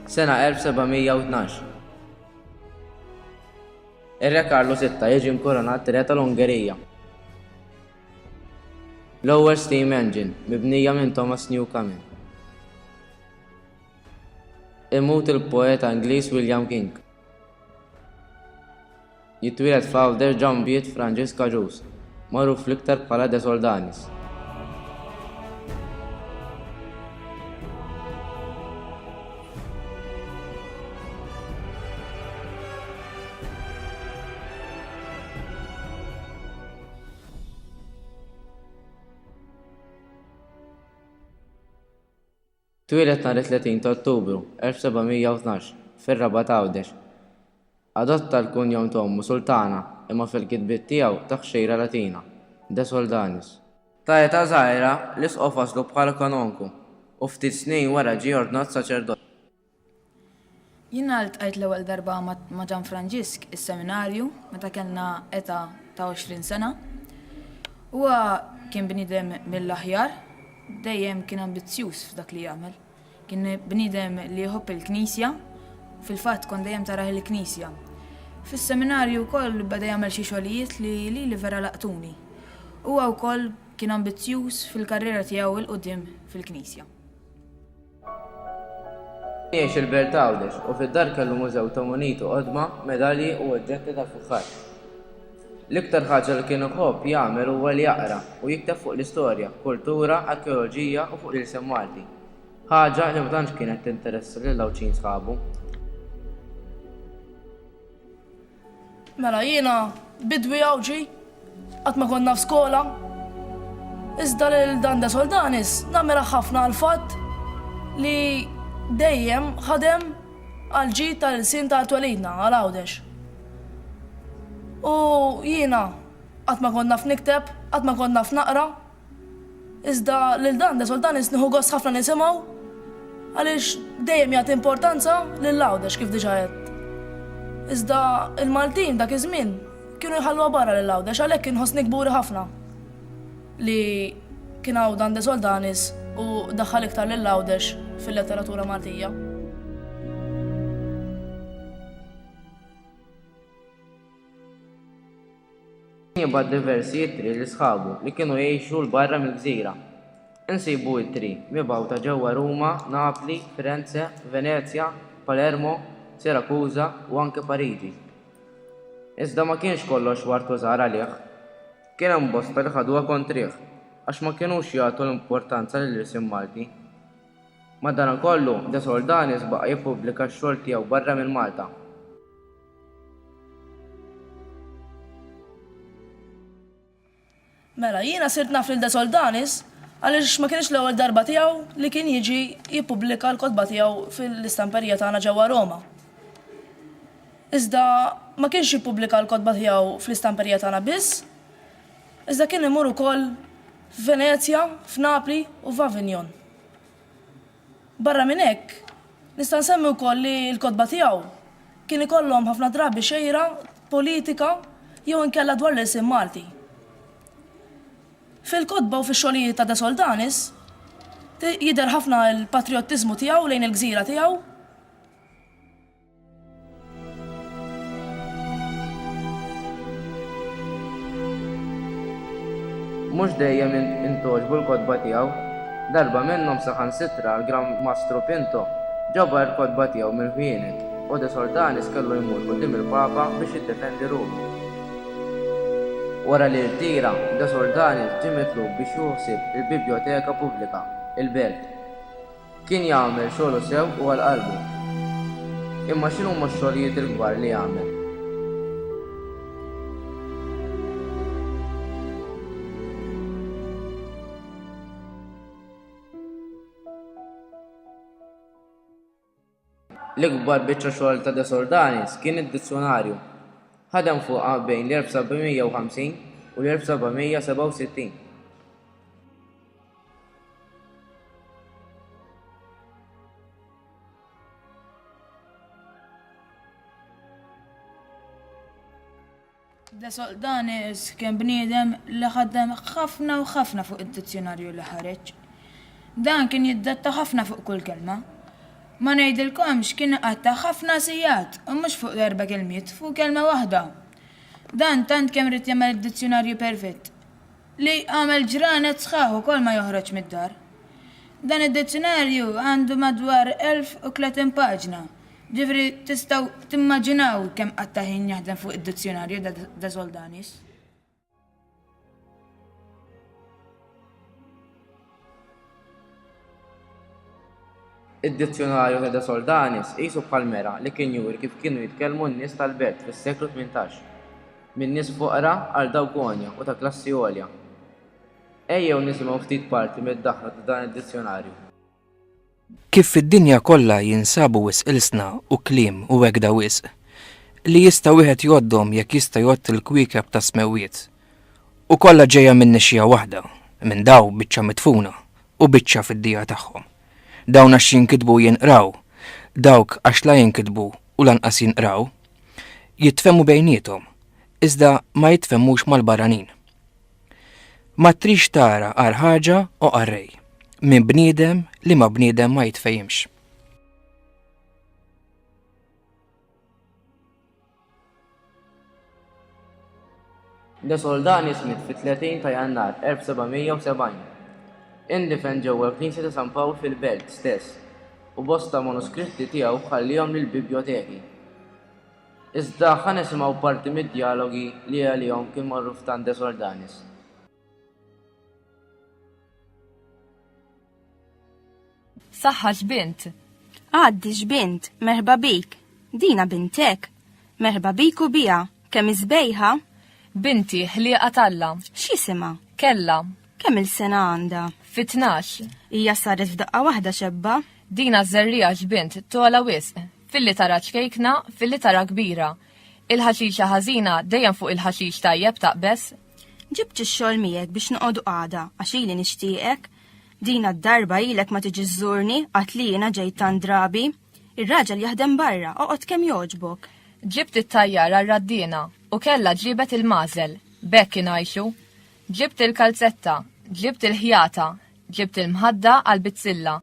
Sena 1712. Ir-Re Karlo VI jiġi nkoronat re tal-Ungerija. L-ewwel steam engine mibnija minn Thomas Newcomen. Imut il-poeta Ingliż William King. Jitwieled f'Għawdex John Beat Francis Cajus, magħruf l-iktar bħala De Soldanis. Twieled nhar 30 ta' Ottubru 1712 fir-Raba ta' Għawdex. Adotta l-kunjom Tommu Sultana imma fil-kitbiet tiegħu ta' xejra Latina, De Soldanis. Ta' età żgħira l-isqgħu faslu bħala kanonku u ftit snin wara ġie ordnat saċerdot. Jiena ltqajt l-ewwel darba ma' Ġan Franġisk is-seminarju meta kellna età ta' 20 sena. Huwa kien bniedem mill-aħjar, dejjem kien ambizzjuż f'dak li jagħmel. Kien bniedem li jħobb il-Knisja, fil-fatt kont dejjem tarah il-Knisja. Fis-seminarju wkoll beda jagħmel xi xogħlijiet li vera laqtuni. Huwa wkoll kien ambizzjuż fil-karriera tiegħu il qudiem fil-Knisja. Jgħix il-Belt Għawdex u fid-dar kellu mużew ta' muniti qodma, medalji u oġġetti ta' fuħar. L-iktar ħaġa li kien iħobb jagħmel huwa li jaqra u jikteb fuq l-istorja, kultura, arkeoloġija u fuq l-isem Malti. Ħaġa li ma tantx kienet tinteressa lil Lawċin sħabu. Mela jiena bidwi Awġi qatt ma konna f'skola. Iżda lil dan De Soldanis nagħmilha ħafna għal fatt li dejjem ħadem għal ġid tal-ilsien ta' twelidna għal Għawdex. U jiena qatt ma konna f'nikteb, qatt ma konna f'naqra. Iżda lil dan De Soldanis nieħu gost ħafna nisimgħu għaliex dejjem jagħti importanza lil Għawdex kif diġà qed. Iżda il-Maltin dak iż-żmien kienu jħalluha barra lil Għawdex għalhekk inħossni kburi ħafna li kien hawn dan De Soldanis u daħħal iktar lil Għawdex fil-letteratura Maltija. Jibgħat diversi ittri li sħabu li kienu jgħixu l-barra mill-gżira. Insibu ittri mibgħuta ġewwa Ruma, Napli, Firenze, Venezja, Palermo, Sirakuża u anke Pariġi. Iżda ma kienx kollox wartu żgħar għalih. Kien hemm bosta li ħaduha kontrih għax ma kinux jagħtu l-importanza lill-isem Malti. Madankollu De Soldanis baqa' jippubblika x-xogħol tiegħu barra minn Malta. Mela jiena sirt naf lil De Soldanis għaliex ma kienx l-ewwel darba tiegħu li kien jiġi jippubblika l-kotba tiegħu fil-istamperija tagħna ġewwa Roma. Iżda ma kienx jippubblika l-kotba tiegħu fl-istamperija tagħna biss, iżda kien imur ukoll f'Venezja, f'Napli u f'Avignon. Barra minn hekk, nista' nsemmi wkoll li l-kotba tiegħu kien ikollhom ħafna drabi xejra politika jew inkella dwar l-isem Malti. Fil-kotba u fix-xogħlijiet ta' De Soldanis jidher ħafna l-patriottiżmu tiegħu lejn il-gżira tiegħu. Mhux dejjem intoġbu l-kotba tiegħu. Darba minnhom saħansitra l-Gran Mastru Pinto ġabar l-kotba tiegħu mill-ħwienet u De Soldanis kellu jmur quddiem il-Papa biex jiddefendi Ruma. Wara li rtira, De Soldanis ġie mitlub biex joħsib il-Biblioteka Pubblika, il-Belt. Kien jagħmel xogħlu sew u għall-qalbu. Imma x'inhuma x-xogħlijiet il-kbar li jagħmel? L-ikbar biċċa xogħol ta' De Soldanis kien id-dizzjonarju. Ħadem fuqha bejn l-1750 u l-1767. De Soldanis kien bniedem li ħaddem ħafna u ħafna fuq id-dizzjonarju li ħareġ. Dan kien jiddetta ħafna fuq kull kelma. Ma ngħidilkomx kien qatta ħafna sijat, u mhux fuq darba kelmiet, fuq kelma waħda. Dan tant kemm rid jagħmel id-dizzjonarju perfett. Li għamel ġranet sħaħ ukoll ma joħroġ mid-dar. Dan id-dizzjonarju għandu madwar 1030 paġna. Ġifri tistgħu timmaġinaw kemm qatta ħin jaħdem fuq id-dizzjonarju da Soldanis. Id-dizzjonarju ta' De Soldanis qisu bħal-mera li kien juri kif kienu jitkellmu n-nies tal-belt fis-seklu 18. Min nies foqra għal dawk għonja u ta' klassi għolja. Ejjew nisimgħu ftit parti mid-daħħa ta' dan id-dizzjonarju. Kif fid-dinja kollha jinsabu wisq ilsna u kliem u wegda wisq li jista' wieħed jgħoddhom jekk jista' jgħodd il-kwiekeb ta' smewiet. U kollha ġejja minn nixja waħda, minn daw biċċa mitfuna u biċċa fid-dija tagħhom. Dawn għax jinkitbu jinqraw, dawk għax la jinkitbu u lanqas jinqraw, jitfemmu bejniethom, iżda ma jitfemmux mal-barranin. Ma trix tara għar ħaġa u qarrej, minn bniedem li ma bniedem ma jitfejjimx. De Soldanis mit fit-30 ta' Jannar 1770. Indifen ġewwa l-Knisja ta' San Pawl fil-Belt stess u bosta manuskritti tiegħu ħallihom lill-biblioteki. Iżda ħa nisimgħu parti mid-dialogi li għalihom kien magħruf ta' De Soldanis. Saħħa x'bint. Għaddi x'bint, merħba bik. Dina bintek. Merħba bik u bija. Kemm iżbejħa? Binti ħlieqa Talla. X'isima? Kella. Kemm il-sena għandha? Fit-12. Hija saret f'daqqa waħda xebba. Dina żerrija x'bint tola wisq. Filli tara ċkejkna, filli tara kbira. Il-ħaxixa ħażina dejjem fuq il-ħaxix tajjeb taqbes. Ġibt ix-xogħol miegħek biex noqogħdu qagħda għax ili nixtieqek. Dina d-darba ilek ma tiġi żżurni qatt li jiena ġejt tant drabi. Ir-raġel jaħdem barra, oqgħod kemm jogħġbok. Ġibt it-tajjar għar-raddina u kellha ġibet il-mażel. Bekk ingħixu. Ġibt il-kalzetta, ġibt il-ħjata, ġibt il-mħadda għal-bitzilla.